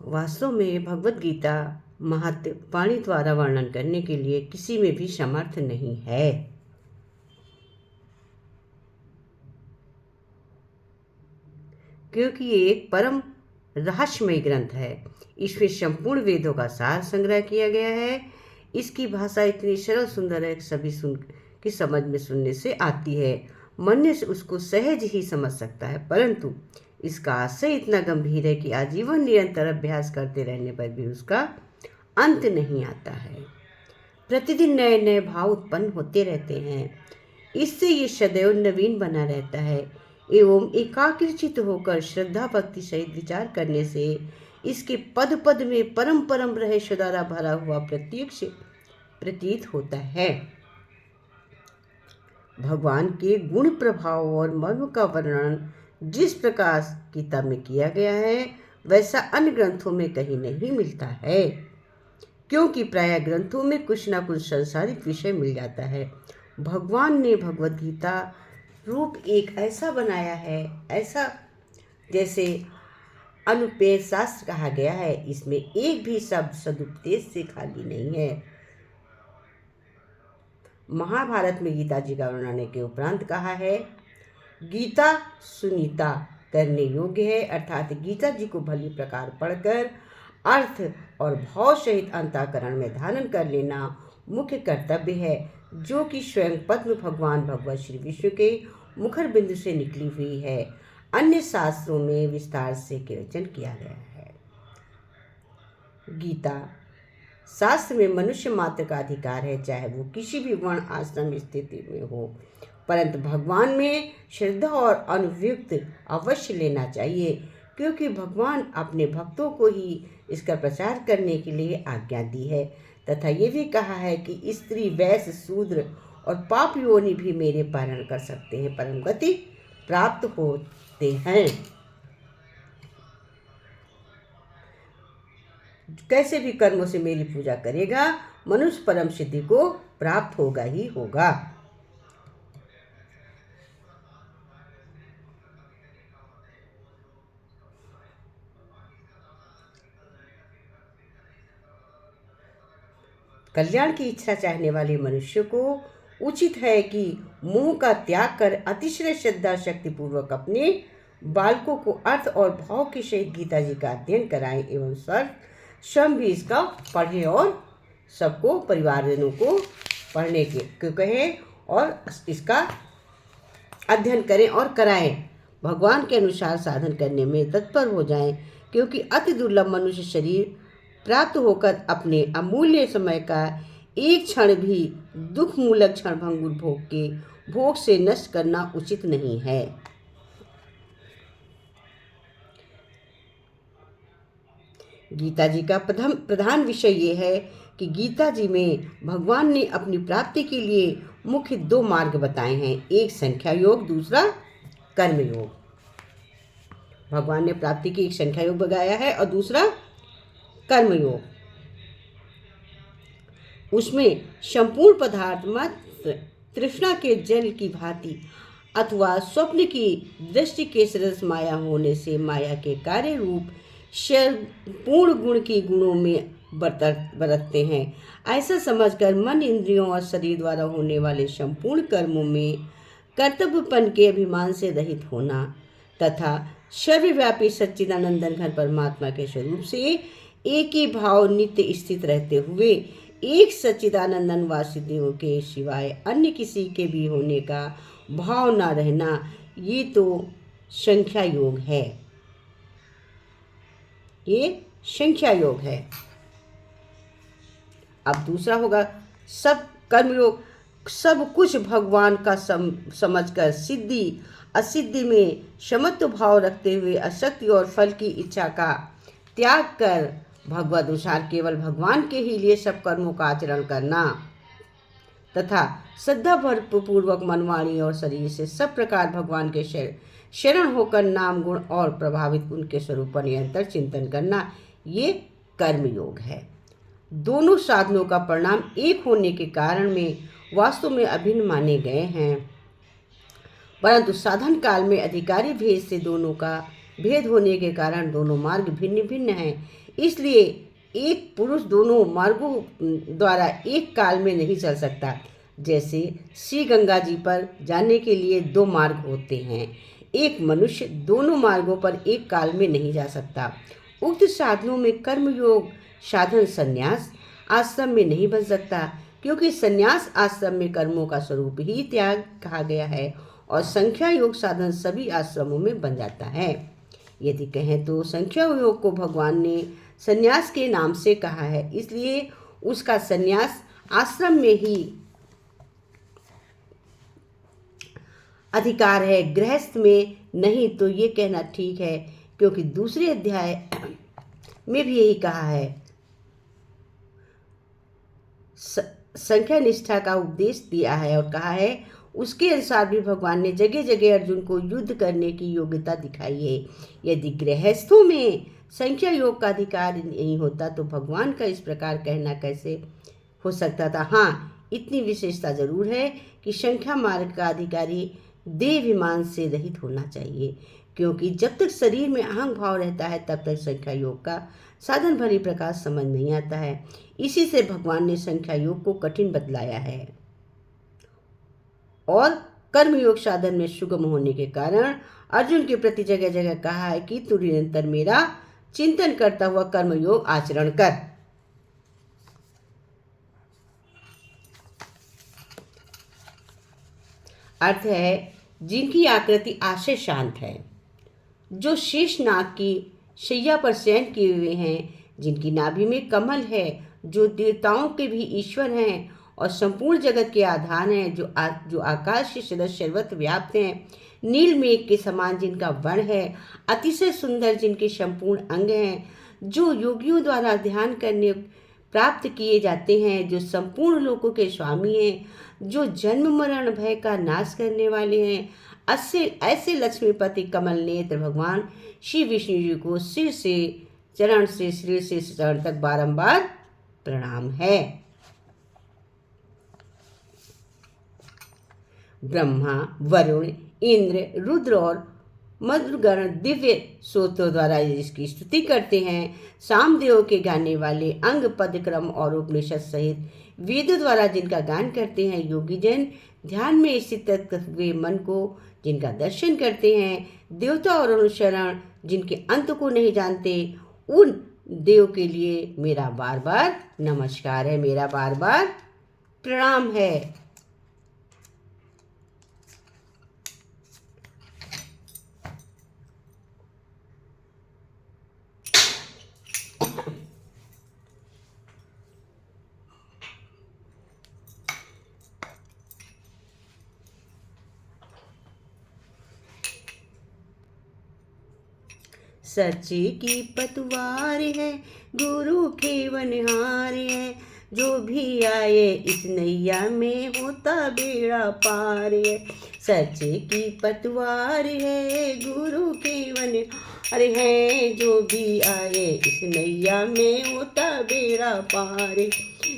वास्तव में भगवत गीता महत्व वाणी द्वारा वर्णन करने के लिए किसी में भी समर्थ नहीं है। क्योंकि ये एक परम रहस्यमय ग्रंथ है। इसमें संपूर्ण वेदों का सार संग्रह किया गया है। इसकी भाषा इतनी सरल सुंदर है कि सभी की समझ में सुनने से आती है। मनुष्य से उसको सहज ही समझ सकता है, परंतु इसका आशय इतना गंभीर है कि आजीवन निरंतर अभ्यास करते रहने पर भी उसका अंत नहीं आता है। प्रतिदिन नए नए भाव उत्पन्न होते रहते हैं। इससे ये सदैव नवीन बना रहता है एवं एकाग्रचित होकर श्रद्धा भक्ति सहित विचार करने से इसके पद पद में परम परम रहस्य द्वारा भरा हुआ प्रत्यक्ष प्रतीत होता है। भगवान के गुण प्रभाव और मर्म का वर्णन जिस प्रकार गीता में किया गया है वैसा अन्य ग्रंथों में कहीं नहीं मिलता है, क्योंकि प्राय ग्रंथों में कुछ ना कुछ संसारिक विषय मिल जाता है। भगवान ने भगवत गीता रूप एक ऐसा बनाया है, ऐसा जैसे अनुपेय शास्त्र कहा गया है। इसमें एक भी शब्द सदुपदेश से खाली नहीं है। महाभारत में गीता जी का वर्णन के उपरांत कहा है, गीता सुनीता करने योग्य है, अर्थात गीता जी को भली प्रकार पढ़कर अर्थ और भाव सहित अंतःकरण में धारण कर लेना मुख्य कर्तव्य है, जो कि स्वयं पद्म भगवान भगवत श्री विष्णु के मुखर बिंदु से निकली हुई है। अन्य शास्त्रों में विस्तार से कीर्तन किया गया है। गीता शास्त्र में मनुष्य मात्र का अधिकार है, चाहे वो किसी भी वर्ण आश्रम स्थिति में हो, परंतु भगवान में श्रद्धा और अनुव्युक्त अवश्य लेना चाहिए, क्योंकि भगवान अपने भक्तों को ही इसका प्रचार करने के लिए आज्ञा दी है। तथा ये भी कहा है कि स्त्री वैश्य शूद्र और पाप योनि भी मेरे पारण कर सकते हैं, परम गति प्राप्त होते हैं। कैसे भी कर्मों से मेरी पूजा करेगा मनुष्य परम सिद्धि को प्राप्त होगा ही होगा। कल्याण की इच्छा चाहने वाले मनुष्य को उचित है कि मोह का त्याग कर अतिशय श्रद्धा शक्ति पूर्वक अपने बालकों को अर्थ और भाव के सहित गीता जी का अध्ययन कराएं एवं स्वयं भी इसका पढ़ें और सबको परिवारजनों को पढ़ने के कहें और इसका अध्ययन करें और कराएं। भगवान के अनुसार साधन करने में तत्पर हो जाएं, क्योंकि अति दुर्लभ मनुष्य शरीर प्राप्त होकर अपने अमूल्य समय का एक क्षण भी दुख मूलक क्षण भंगुर भोग से नष्ट करना उचित नहीं है। गीता जी का प्रधान विषय ये है कि गीता जी में भगवान ने अपनी प्राप्ति के लिए मुख्य दो मार्ग बताए हैं, एक संख्या योग, दूसरा कर्म योग। भगवान ने प्राप्ति की एक संख्या योग बताया है और दूसरा कर्मयोग। उसमें संपूर्ण पदार्थ मात्र तृष्णा के जल की भांति अथवा स्वप्न की दृष्टि के सदृश माया होने से माया के कार्य रूप पूर्ण गुण के गुणों में बरतते हैं। ऐसा समझकर मन, इंद्रियों और शरीर द्वारा होने वाले संपूर्ण कर्मों में कर्तव्यपन के अभिमान से रहित होना तथा सर्वव्यापी सच्चिदानंदन घन परमात्मा के स्वरूप से एक ही भाव नित्य स्थित रहते हुए एक सच्चिदानंदन वासुदेव के सिवाय अन्य किसी के भी होने का भाव न रहना, ये तो संख्या योग है। ये संख्या योग है। अब दूसरा होगा सब कर्मयोग। सब कुछ भगवान का समझकर सिद्धि असिद्धि में समत्व भाव रखते हुए असक्ति और फल की इच्छा का त्याग कर भगवत अनुसार केवल भगवान के ही लिए सब कर्मों का आचरण करना तथा श्रद्धा पूर्वक मनवाणी और शरीर से सब प्रकार भगवान के शरण होकर नाम गुण और प्रभावित उनके स्वरूप पर निरंतर चिंतन करना, ये कर्म योग है। दोनों साधनों का परिणाम एक होने के कारण में वास्तव में अभिन्न माने गए हैं, परंतु साधन काल में अधिकारी भेद से दोनों का भेद होने के कारण दोनों मार्ग भिन्न भिन्न हैं। इसलिए एक पुरुष दोनों मार्गों द्वारा एक काल में नहीं चल सकता। जैसे श्री गंगा जी पर जाने के लिए दो मार्ग होते हैं, एक मनुष्य दोनों मार्गों पर एक काल में नहीं जा सकता। उक्त साधनों में कर्मयोग साधन संन्यास आश्रम में नहीं बन सकता, क्योंकि संन्यास आश्रम में कर्मों का स्वरूप ही त्याग कहा गया है, और संख्या योग साधन सभी आश्रमों में बन जाता है। यदि कहें तो संख्या योग को भगवान ने संन्यास के नाम से कहा है, इसलिए उसका संन्यास आश्रम में ही अधिकार है, गृहस्थ में नहीं। तो ये कहना ठीक है, क्योंकि दूसरे अध्याय में भी यही कहा है। संख्या निष्ठा का उपदेश दिया है और कहा है, उसके अनुसार भी भगवान ने जगह जगह अर्जुन को युद्ध करने की योग्यता दिखाई है। यदि गृहस्थों में संख्या योग का अधिकार नहीं होता तो भगवान का इस प्रकार कहना कैसे हो सकता था। हाँ, इतनी विशेषता जरूर है कि संख्या मार्ग का अधिकारी देहाभिमान से रहित होना चाहिए, क्योंकि जब तक शरीर में अहंग भाव रहता है तब तक संख्या योग का साधन भली प्रकार समझ नहीं आता है। इसी से भगवान ने संख्या योग को कठिन बतलाया है और कर्मयोग साधन में सुगम होने के कारण अर्जुन के प्रति जगह जगह कहा है कि तू निरंतर मेरा चिंतन करता हुआ कर्मयोग आचरण कर। अर्थ है, जिनकी आकृति आशय शांत है, जो शेष नाग की शैया पर शयन किए हुए हैं, जिनकी नाभि में कमल है, जो देवताओं के भी ईश्वर हैं और संपूर्ण जगत के आधार हैं, जो आकाश के सदस्य सर्वत्र व्याप्त हैं, नील मेघ के समान जिनका वर्ण है, अतिशय सुंदर जिनके संपूर्ण अंग हैं, जो योगियों द्वारा ध्यान करने प्राप्त किए जाते हैं, जो संपूर्ण लोकों के स्वामी हैं, जो जन्म मरण भय का नाश करने वाले हैं, ऐसे लक्ष्मीपति कमल नेत्र भगवान श्री विष्णु जी को सिर से चरण से चरण तक बारंबार प्रणाम है। ब्रह्मा, वरुण, इंद्र, रुद्र और मधुगण दिव्य सूत्रों द्वारा इसकी स्तुति करते हैं। सामदेव के गाने वाले अंग पद क्रम और उपनिषद सहित वेदों द्वारा जिनका गान करते हैं, योगी जन ध्यान में स्थित हुए मन को जिनका दर्शन करते हैं, देवता और अनुसरण जिनके अंत को नहीं जानते, उन देव के लिए मेरा बार बार नमस्कार है, मेरा बार बार प्रणाम है। सच्चे की पतवार है, गुरु के वनहार है, जो भी आए इस नैया में होता बेड़ा पार है। सच्चे की पतवार है, गुरु के वनहार है, जो भी आए इस नैया में होता बेड़ा पार।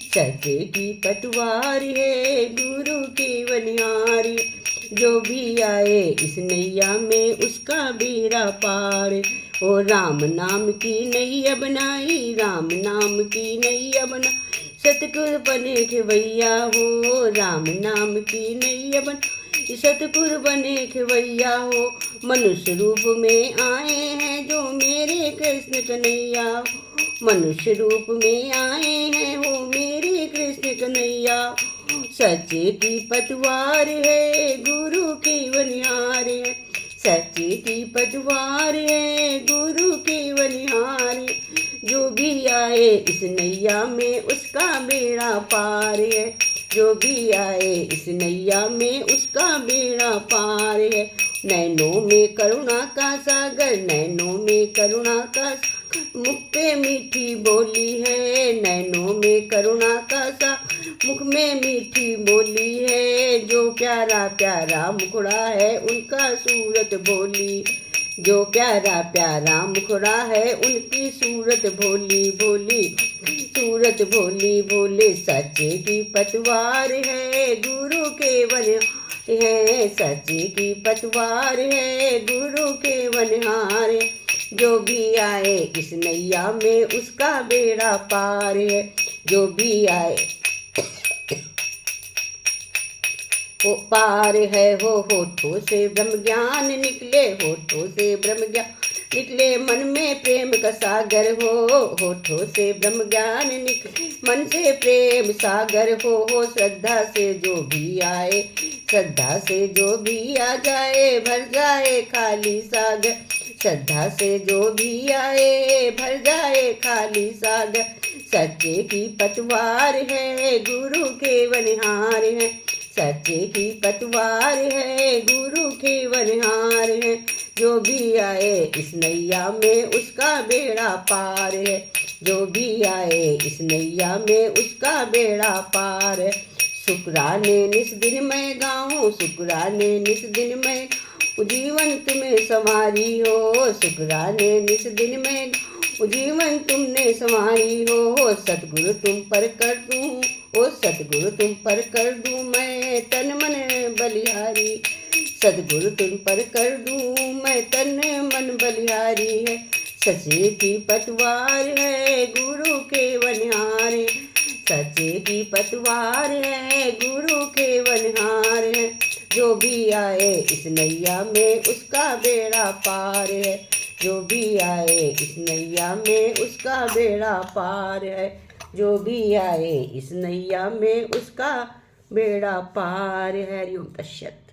सच्चे की पतवार है, गुरु के वनहार है, जो भी आए इस नैया में उसका बेड़ा पार। ओ राम नाम की नैया बनाई, राम नाम की नैया बनाई, सतगुरु बने खेवैया हो, राम नाम की नैया बनाई, सतगुरु बने खेवैया हो। मनुष्य रूप में आए हैं जो मेरे कृष्ण कन्हैया, मनुष्य रूप में आए हैं वो मेरे कृष्ण कन्हैया। सच्चे की पतवार है, गुरु की वनिहार है, सच्चे की पतवार है, गुरु की वनिहार है, जो भी आए इस नैया में उसका बेड़ा पार है, जो भी आए इस नैया में उसका बेड़ा पार है। नैनों में करुणा का सागर, नैनों में करुणा का सागर, मुख पे मीठी बोली है, नैनों में करुणा का सागर, मुख में मीठी बोली है, जो प्यारा प्यारा मुखड़ा है उनका सूरत भोली, जो प्यारा प्यारा मुखड़ा है उनकी सूरत भोली भोली, सूरत भोली भोले। सच्चे की पतवार है, गुरु के वन है, सच्चे की पतवार है, गुरु के वनहार है। जो भी आए इस नैया में उसका बेड़ा पार है। जो भी आए वो पार है। हो होठों से ब्रह्म ज्ञान निकले, होठों से ब्रह्म ज्ञान निकले, मन में प्रेम का सागर हो। होठों से ब्रह्म ज्ञान निकले, मन से प्रेम सागर हो। श्रद्धा से जो भी आए, श्रद्धा से जो भी आ जाए, भर जाए खाली सागर। श्रद्धा से जो भी आए, भर जाए खाली सागर। सच्चे की पतवार है, गुरु के वनहार है। सच्चे की पतवार है, गुरु के वनहार है। जो भी आए इस नैया में उसका बेड़ा पार है। जो भी आए इस नैया में उसका बेड़ा पार है। शुक्राने निस दिन मैं गाऊं, शुक्राने निस दिन मैं जीवन तुम्हें संवारी हो। शुक्राने निस दिन में जीवन तुमने संवारी हो। सतगुरु तुम पर कर दूं, ओ सतगुरु तुम पर कर दूं मैं तन मन बलिहारी। सतगुरु तुम पर कर दूं मैं तन मन बलिहारी है। सच्चे की पतवार है, गुरु के वनहार है। सच्चे की पतवार है, गुरु के वनहार है। जो भी आए इस नैया में उसका बेड़ा पार है। जो भी आए इस नैया में उसका बेड़ा पार है। जो भी आए इस नैया में उसका बेड़ा पार है। हरि ओम तत् सत्।